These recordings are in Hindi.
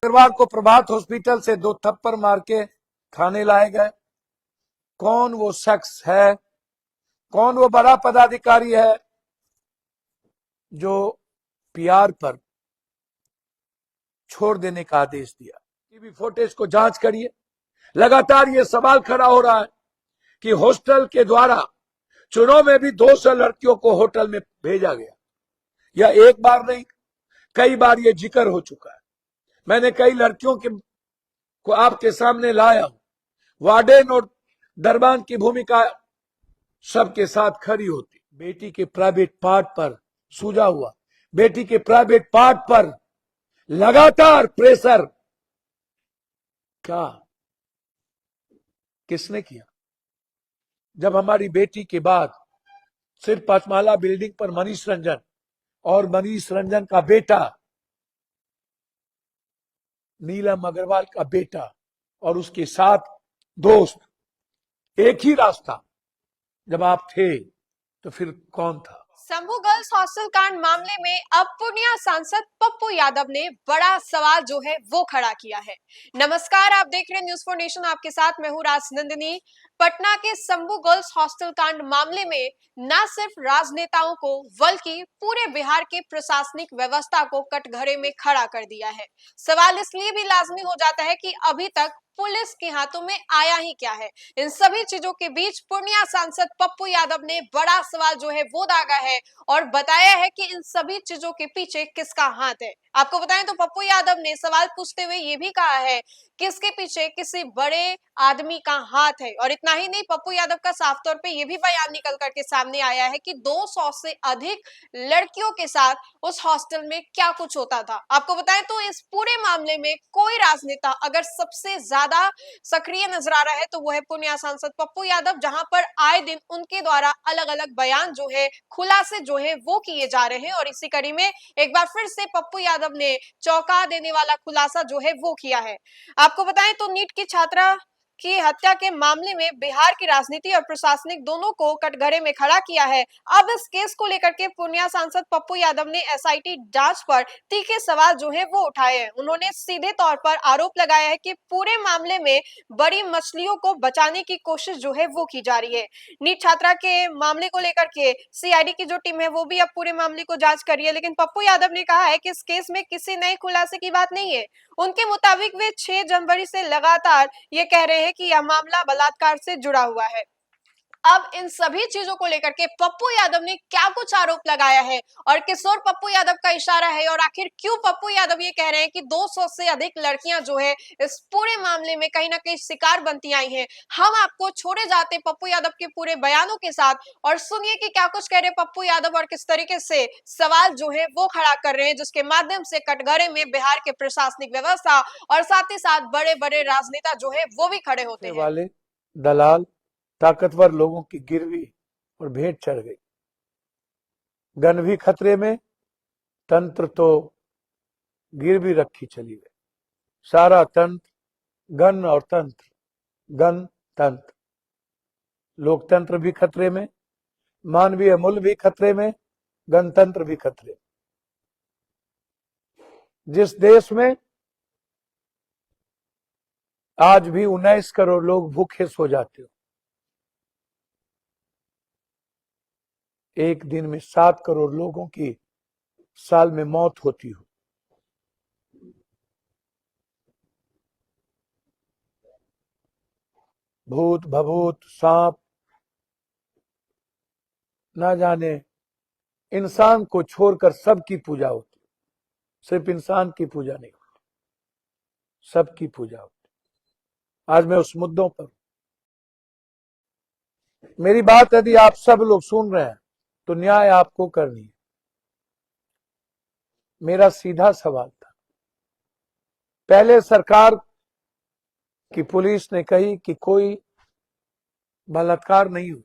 मंगलवार को प्रभात हॉस्पिटल से 2 थप्पड़ मार के थाने लाए गए। कौन वो शख्स है, कौन वो बड़ा पदाधिकारी है जो पीआर पर छोड़ देने का आदेश दिया? टीवी फुटेज को जांच करिए। लगातार ये सवाल खड़ा हो रहा है कि हॉस्टल के द्वारा चुनाव में भी 200 लड़कियों को होटल में भेजा गया। यह एक बार नहीं, कई बार ये जिक्र हो चुका है। मैंने कई लड़कियों को आपके सामने लाया हूं। वार्डन और दरबान की भूमिका सबके साथ खड़ी होती। बेटी के प्राइवेट पार्ट पर सूजा हुआ, बेटी के प्राइवेट पार्ट पर लगातार प्रेशर क्या किसने किया? जब हमारी बेटी के बाद सिर्फ 5 माला बिल्डिंग पर मनीष रंजन और मनीष रंजन का बेटा नीलम अग्रवाल का बेटा और उसके साथ दोस्त, एक ही रास्ता, जब आप थे तो फिर कौन था? संभू गर्ल्स हॉस्टल कांड मामले में अब पूर्णिया सांसद पप्पू यादव ने बड़ा सवाल जो है वो खड़ा किया है। नमस्कार, आप देख रहे हैं न्यूज़ 4 नेशन, आपके साथ मैं हूं राजनंदिनी। पटना के संभू गर्ल्स हॉस्टल कांड मामले में न सिर्फ राजनेताओं को बल्कि पूरे बिहार के प्रशासनिक व्यवस्था को कटघरे में खड़ा कर दिया है। सवाल इसलिए भी लाजमी हो जाता है कि अभी तक पुलिस के हाथों में आया ही क्या है। इन सभी चीजों के बीच पूर्णिया सांसद पप्पू यादव ने बड़ा सवाल जो है वो दागा है और बताया है कि इन सभी चीजों के पीछे किसका हाथ है। आपको बताएं तो पप्पू यादव ने सवाल पूछते हुए ये भी कहा है कि इसके पीछे किसी बड़े आदमी का हाथ है। और इतना ही नहीं, पप्पू यादव का साफ तौर पे ये भी बयान निकल करके सामने आया है कि 200 से अधिक लड़कियों के साथ उस हॉस्टल में क्या कुछ होता था। आपको बताएं तो इस पूरे मामले में कोई राजनेता अगर सबसे ज्यादा सक्रिय नजर आ रहा है तो वो है पूर्णिया सांसद पप्पू यादव, जहां पर आए दिन उनके द्वारा अलग अलग बयान जो है, खुलासे जो है वो किए जा रहे हैं। और इसी कड़ी में एक बार फिर से पप्पू यादव ने चौंका देने वाला खुलासा जो है वो किया है। आपको बताएं तो नीट की छात्रा की हत्या के मामले में बिहार की राजनीति और प्रशासनिक दोनों को कटघरे में खड़ा किया है। अब इस केस को लेकर के पूर्णिया सांसद पप्पू यादव ने एसआईटी जांच पर तीखे सवाल जो है वो उठाए हैं। उन्होंने सीधे तौर पर आरोप लगाया है कि पूरे मामले में बड़ी मछलियों को बचाने की कोशिश जो है वो की जा रही है। नीट छात्रा के मामले को लेकर के सीआईडी की जो टीम है वो भी अब पूरे मामले को जांच कर रही है, लेकिन पप्पू यादव ने कहा है कि इस केस में किसी नए खुलासे की बात नहीं है। उनके मुताबिक वे 6 जनवरी से लगातार ये कह रहे हैं कि यह मामला बलात्कार से जुड़ा हुआ है। अब इन सभी चीजों को लेकर के पप्पू यादव ने क्या कुछ आरोप लगाया है और किस ओर पप्पू यादव का इशारा है और आखिर क्यों पप्पू यादव ये कह रहे हैं कि 200 से अधिक लड़कियां जो है इस पूरे मामले में कहीं ना कहीं शिकार बनती आई हैं। हम आपको छोड़े जाते पप्पू यादव के पूरे बयानों के साथ और सुनिए कि क्या कुछ कह रहे पप्पू यादव और किस तरीके से सवाल जो है वो खड़ा कर रहे हैं, जिसके माध्यम से कटघरे में बिहार के प्रशासनिक व्यवस्था और साथ ही साथ बड़े बड़े राजनेता जो है वो भी खड़े होते हैं। वाले दलाल ताकतवर लोगों की गिरवी और भेंट चढ़ गई। गन भी खतरे में, तंत्र तो गिरवी रखी चली गई। सारा तंत्र, गन और तंत्र, गन तंत्र, लोकतंत्र भी खतरे में, मानवीय मूल्य भी खतरे में, गणतंत्र भी खतरे में। जिस देश में आज भी 19 करोड़ लोग भूखे सो जाते हो, एक दिन में 7 करोड़ लोगों की साल में मौत होती हो, भूत भभूत सांप ना जाने इंसान को छोड़कर सबकी पूजा होती। सिर्फ इंसान की पूजा नहीं होती, सबकी पूजा होती। आज मैं उस मुद्दों पर, मेरी बात यदि आप सब लोग सुन रहे हैं तो न्याय आपको करनी है। मेरा सीधा सवाल था, पहले सरकार की पुलिस ने कही कि कोई बलात्कार नहीं हुए,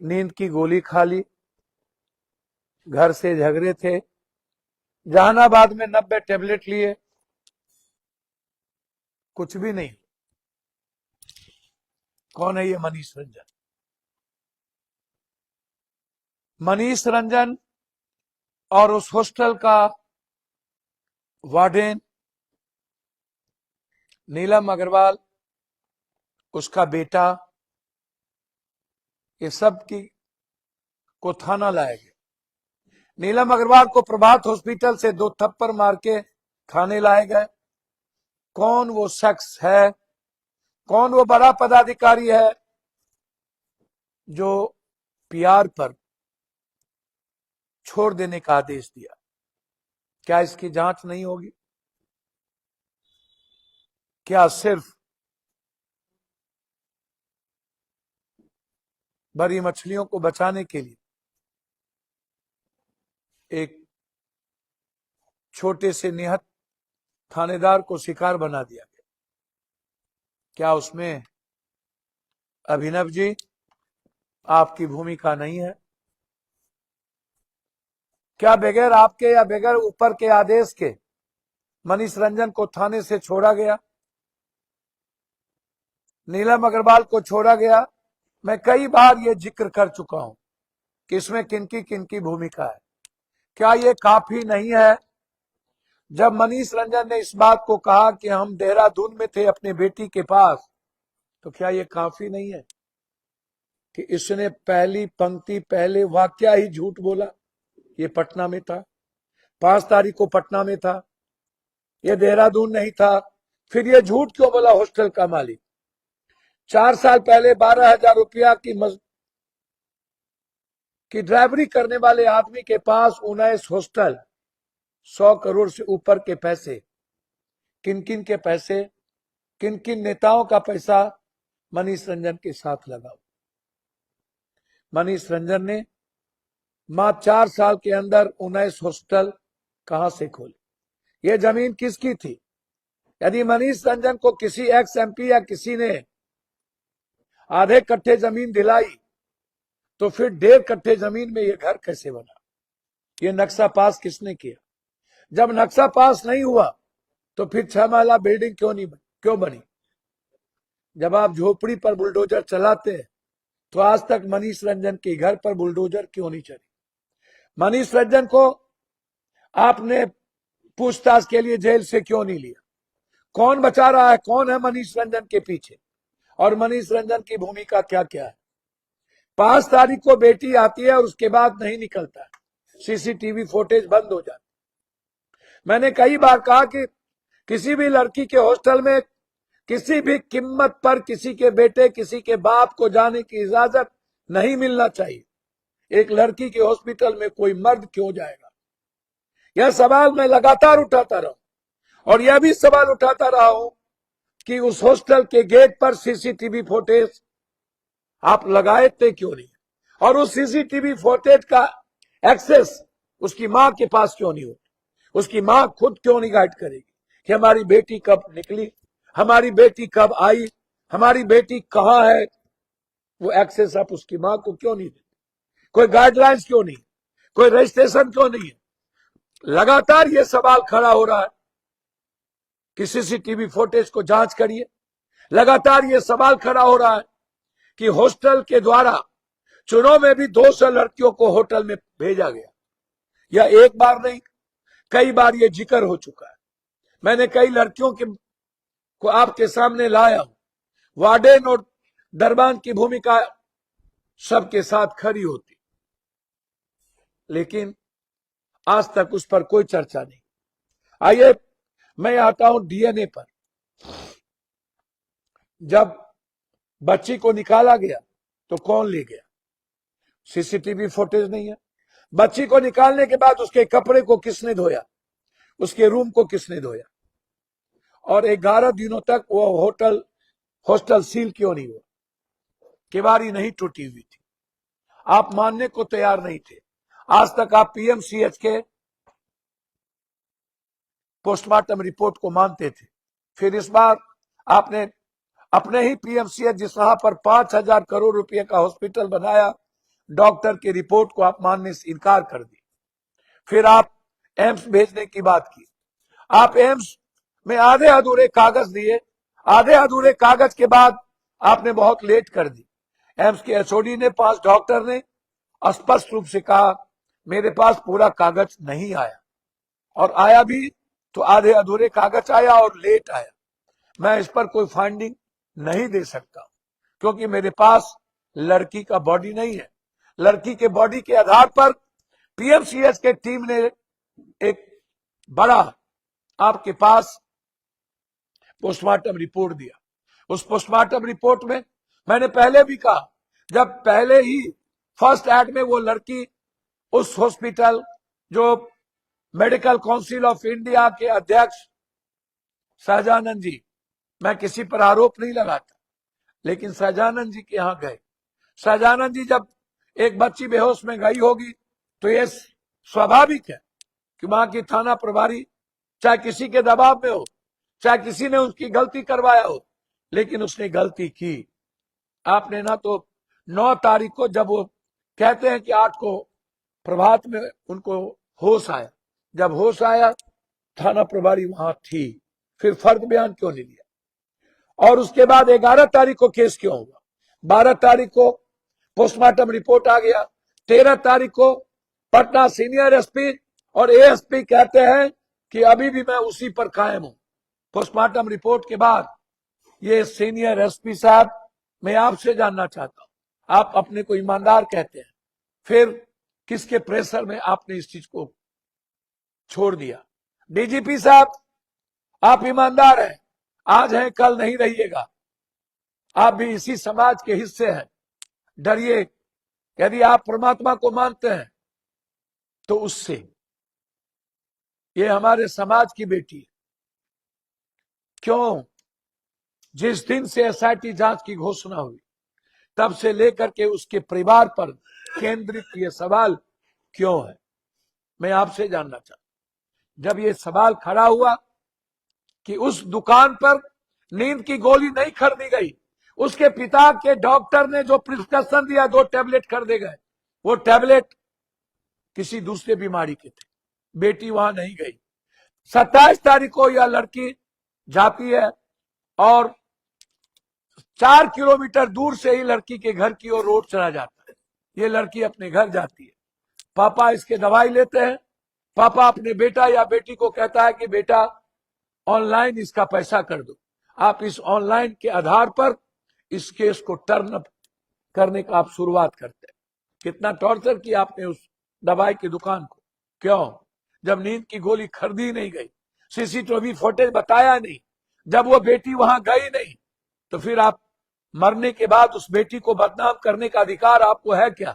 नींद की गोली खा ली, घर से झगड़े थे, जहानाबाद में 90 टेबलेट लिए, कुछ भी नहीं। कौन है ये मनीष रंजन? मनीष रंजन और उस हॉस्टल का वार्डन नीलम अग्रवाल, उसका बेटा, ये सब को थाना लाया गया। नीलम अग्रवाल को प्रभात हॉस्पिटल से 2 थप्पड़ मार के थाने लाए गए। कौन वो शख्स है, कौन वो बड़ा पदाधिकारी है जो पीआर पर छोड़ देने का आदेश दिया? क्या इसकी जांच नहीं होगी? क्या सिर्फ बड़ी मछलियों को बचाने के लिए एक छोटे से निहत्थ थानेदार को शिकार बना दिया गया? क्या उसमें अभिनव जी आपकी भूमिका नहीं है? क्या बगैर आपके या बगैर ऊपर के आदेश के मनीष रंजन को थाने से छोड़ा गया, नीलम अग्रवाल को छोड़ा गया? मैं कई बार ये जिक्र कर चुका हूं कि इसमें किनकी भूमिका है। क्या ये काफी नहीं है? जब मनीष रंजन ने इस बात को कहा कि हम देहरादून में थे अपने बेटी के पास, तो क्या ये काफी नहीं है कि इसने पहली पंक्ति पहले वाक्या ही झूठ बोला? ये पटना में था, 5 तारीख को पटना में था, ये देहरादून नहीं था। फिर ये झूठ क्यों बोला? हॉस्टल का मालिक 4 साल पहले 12,000 रुपया की ड्राइवरी करने वाले आदमी के पास 19 हॉस्टल, 100 करोड़ से ऊपर के पैसे, किन के पैसे, किन नेताओं का पैसा मनीष रंजन के साथ लगा? मनीष रंजन ने मात्र 4 साल के अंदर 19 हॉस्टल कहां से खोले? ये जमीन किसकी थी? यदि मनीष रंजन को किसी एक्स एमपी या किसी ने आधे कट्ठे जमीन दिलाई, तो फिर 1.5 कट्ठे जमीन में ये घर कैसे बना? ये नक्शा पास किसने किया? जब नक्शा पास नहीं हुआ तो फिर 6 महला बिल्डिंग क्यों बनी? जब आप झोपड़ी पर बुलडोजर चलाते हैं तो आज तक मनीष रंजन के घर पर बुलडोजर क्यों नहीं चली? मनीष रंजन को आपने पूछताछ के लिए जेल से क्यों नहीं लिया? कौन बचा रहा है? कौन है मनीष रंजन के पीछे? और मनीष रंजन की भूमिका क्या क्या है? 5 तारीख को बेटी आती है और उसके बाद नहीं निकलता है, सीसीटीवी फुटेज बंद हो जाती। मैंने कई बार कहा कि किसी भी लड़की के हॉस्टल में किसी भी कीमत पर किसी के बेटे, किसी के बाप को जाने की इजाजत नहीं मिलना चाहिए। एक लड़की के हॉस्पिटल में कोई मर्द क्यों जाएगा? यह सवाल मैं लगातार उठाता रहा और यह भी सवाल उठाता रहा हूं कि उस हॉस्टल के गेट पर सीसीटीवी फुटेज आप लगाए थे क्यों नहीं? और उस सीसीटीवी फुटेज का एक्सेस उसकी मां के पास क्यों नहीं होता? उसकी मां खुद क्यों नहीं गाइड करेगी कि हमारी बेटी कब निकली, हमारी बेटी कब आई, हमारी बेटी कहां है? वो एक्सेस आप उसकी मां को क्यों नहीं देते? कोई गाइडलाइंस क्यों नहीं? कोई रजिस्ट्रेशन क्यों नहीं है? लगातार ये सवाल खड़ा हो रहा है कि सीसीटीवी फुटेज को जांच करिए। लगातार ये सवाल खड़ा हो रहा है कि हॉस्टल के द्वारा चुनाव में भी 200 लड़कियों को होटल में भेजा गया। यह एक बार नहीं, कई बार ये जिक्र हो चुका है। मैंने कई लड़कियों को आपके सामने लाया हूं। वार्डन और दरबान की भूमिका सबके साथ खड़ी होती, लेकिन आज तक उस पर कोई चर्चा नहीं। आइए मैं आता हूं डीएनए पर। जब बच्ची को निकाला गया तो कौन ले गया? सीसीटीवी फुटेज नहीं है। बच्ची को निकालने के बाद उसके कपड़े को किसने धोया? उसके रूम को किसने धोया? और 11 दिनों तक वो हॉस्टल सील क्यों नहीं हुआ? केवाड़ी नहीं टूटी हुई थी। आप मानने को तैयार नहीं थे। आज तक आप पीएमसीएच के पोस्टमार्टम रिपोर्ट को मानते थे। फिर इस बार आपने अपने ही पीएमसीएच जिसहां पर 5,000 करोड़ रुपए का हॉस्पिटल बनाया, डॉक्टर की रिपोर्ट को आप मानने से इनकार कर दी। फिर आप एम्स भेजने की बात की। आप एम्स में आधे अधूरे कागज दिए। आधे अधूरे कागज के बाद आपने बहुत लेट कर दी। एम्स के एचओडी ने, 5 डॉक्टर ने स्पष्ट रूप से कहा मेरे पास पूरा कागज नहीं आया, और आया भी तो आधे अधूरे कागज आया और लेट आया। मैं इस पर कोई फाइंडिंग नहीं दे सकता क्योंकि मेरे पास लड़की का बॉडी नहीं है। लड़की के बॉडी के आधार पर पीएमसीएच के टीम ने एक बड़ा आपके पास पोस्टमार्टम रिपोर्ट दिया। उस पोस्टमार्टम रिपोर्ट में मैंने पहले भी कहा, जब पहले ही फर्स्ट एड में वो लड़की उस हॉस्पिटल जो मेडिकल काउंसिल ऑफ इंडिया के अध्यक्ष सहजानंद जी, मैं किसी पर आरोप नहीं लगाता, लेकिन सहजानंद जी के यहां गए। सहजानंद जी जब एक बच्ची बेहोश में गई होगी तो ये स्वाभाविक है कि वहां की थाना प्रभारी चाहे किसी के दबाव में हो, चाहे किसी ने उसकी गलती करवाया हो, लेकिन उसने गलती की। आपने ना तो 9 तारीख को जब वो कहते हैं कि 8 को प्रभात में उनको होश आया, जब होश आया थाना प्रभारी वहां थी, फिर फर्द बयान क्यों नहीं लिया? और उसके बाद 11 तारीख को केस क्यों हुआ? 12 तारीख को पोस्टमार्टम रिपोर्ट आ गया। 13 तारीख को पटना सीनियर एसपी और एएसपी कहते हैं कि अभी भी मैं उसी पर कायम हूं। पोस्टमार्टम रिपोर्ट के बाद ये सीनियर एसपी साहब, मैं आपसे जानना चाहता हूं, आप अपने को ईमानदार कहते हैं, फिर किसके प्रेशर में आपने इस चीज को छोड़ दिया? डीजीपी साहब, आप ईमानदार हैं, आज हैं कल नहीं रहिएगा। आप भी इसी समाज के हिस्से हैं। डरिए, यदि आप परमात्मा को मानते हैं तो उससे। ये हमारे समाज की बेटी है। क्यों? जिस दिन से एसआईटी जांच की घोषणा हुई तब से लेकर के उसके परिवार पर केंद्रित ये सवाल क्यों है, मैं आपसे जानना चाहता हूं। जब ये सवाल खड़ा हुआ कि उस दुकान पर नींद की गोली नहीं खरीदी गई, उसके पिता के डॉक्टर ने जो प्रिस्क्रिप्शन दिया 2 टैबलेट खरीदे गए, वो टैबलेट किसी दूसरे बीमारी के थे। बेटी वहां नहीं गई। 27 तारीख को यह लड़की जाती है और 4 किलोमीटर दूर से ही लड़की के घर की ओर रोड चला जाता है। ये लड़की अपने घर जाती है। पापा इसके दवाई लेते हैं। पापा अपने बेटा या बेटी को कहता है कि बेटा ऑनलाइन इसका पैसा कर दो। आप इस ऑनलाइन के आधार पर इस केस को टर्न अप करने का आप शुरुआत करते हैं। कितना टॉर्चर किया आपने उस दवाई की दुकान को। क्यों? जब नींद की गोली खरीदी नहीं गई, सीसीटीवी फुटेज बताया नहीं, जब वो बेटी वहां गई नहीं, तो फिर आप मरने के बाद उस बेटी को बदनाम करने का अधिकार आपको है क्या?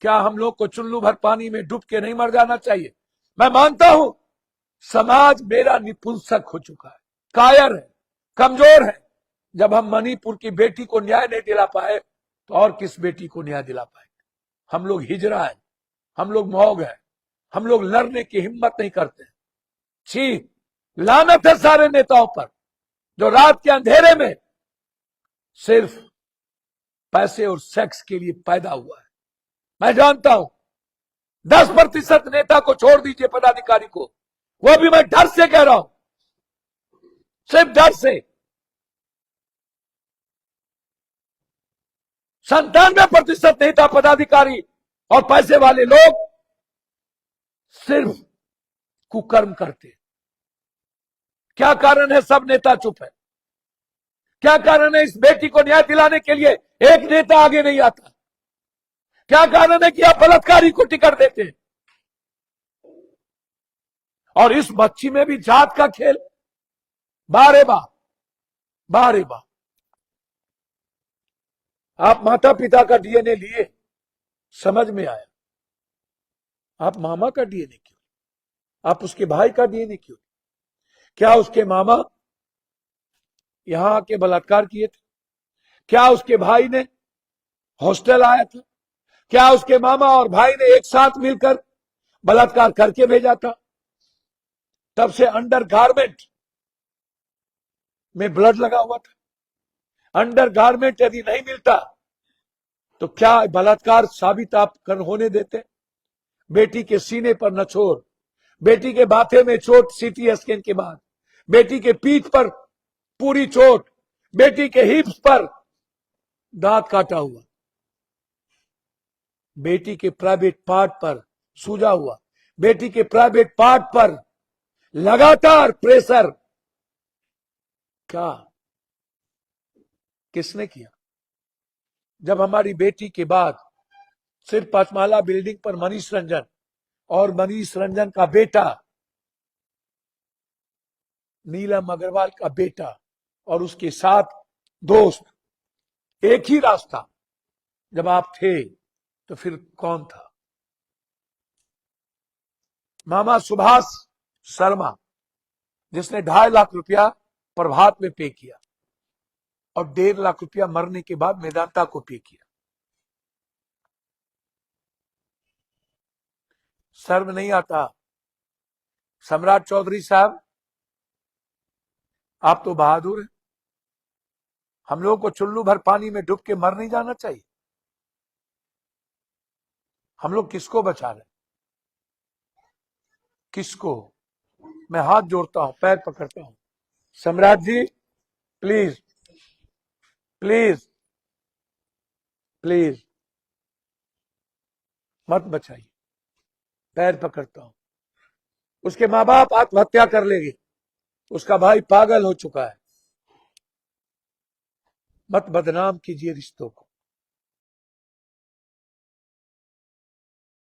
क्या हम लोग को चुल्लू भर पानी में डूब के नहीं मर जाना चाहिए? मैं मानता हूं समाज मेरा निपुंसक हो चुका है, कायर है, कमजोर है। जब हम मणिपुर की बेटी को न्याय नहीं दिला पाए तो और किस बेटी को न्याय दिला पाएंगे? हम लोग हिजरा है, हम लोग मौग है, हम लोग लड़ने की हिम्मत नहीं करते। छी, लानत है सारे नेताओं पर जो रात के अंधेरे में सिर्फ पैसे और सेक्स के लिए पैदा हुआ है। मैं जानता हूं 10% नेता को छोड़ दीजिए, पदाधिकारी को, वो भी मैं डर से कह रहा हूं, सिर्फ डर से। 97% नेता, पदाधिकारी और पैसे वाले लोग सिर्फ कुकर्म करते। क्या कारण है सब नेता चुप है? क्या कारण है इस बेटी को न्याय दिलाने के लिए एक नेता आगे नहीं आता? क्या कारण है कि आप बलात्कारी को टिकट देते? और इस बच्ची में भी जात का खेल। बारे बा आप माता पिता का डीएनए लिए, समझ में आया। आप मामा का डीएनए क्यों? आप उसके भाई का डीएनए क्यों? क्या उसके मामा यहां आके बलात्कार किए थे? क्या उसके भाई ने हॉस्टल आया था? क्या उसके मामा और भाई ने एक साथ मिलकर बलात्कार करके भेजा था? तब से अंडर गारमेंट में ब्लड लगा हुआ था। अंडर गारमेंट यदि नहीं मिलता तो क्या बलात्कार साबित आप कर होने देते? बेटी के सीने पर नछोर, बेटी के माथे में चोट सीटी स्कैन के बाद, बेटी के पीठ पर पूरी चोट, बेटी के हिप्स पर दांत काटा हुआ, बेटी के प्राइवेट पार्ट पर सूजा हुआ, बेटी के प्राइवेट पार्ट पर लगातार प्रेशर क्या किसने किया? जब हमारी बेटी के बाद सिर्फ 5 माला बिल्डिंग पर मनीष रंजन और मनीष रंजन का बेटा नीलम अग्रवाल का बेटा और उसके साथ दोस्त, एक ही रास्ता, जब आप थे तो फिर कौन था? मामा सुभाष शर्मा, जिसने 2.5 लाख रुपया प्रभात में पे किया और 1.5 लाख रुपया मरने के बाद मेदांता को पे किया। शर्म नहीं आता? सम्राट चौधरी साहब, आप तो बहादुर हैं। हम लोगों को चुल्लू भर पानी में डूब के मर नहीं जाना चाहिए। हम लोग किसको बचा रहे? किसको? मैं हाथ जोड़ता हूं, पैर पकड़ता हूं। सम्राट जी, प्लीज प्लीज प्लीज मत बचाइए, पैर पकड़ता हूं। उसके माँ बाप आत्महत्या कर लेंगे, उसका भाई पागल हो चुका है। मत बदनाम कीजिए रिश्तों को।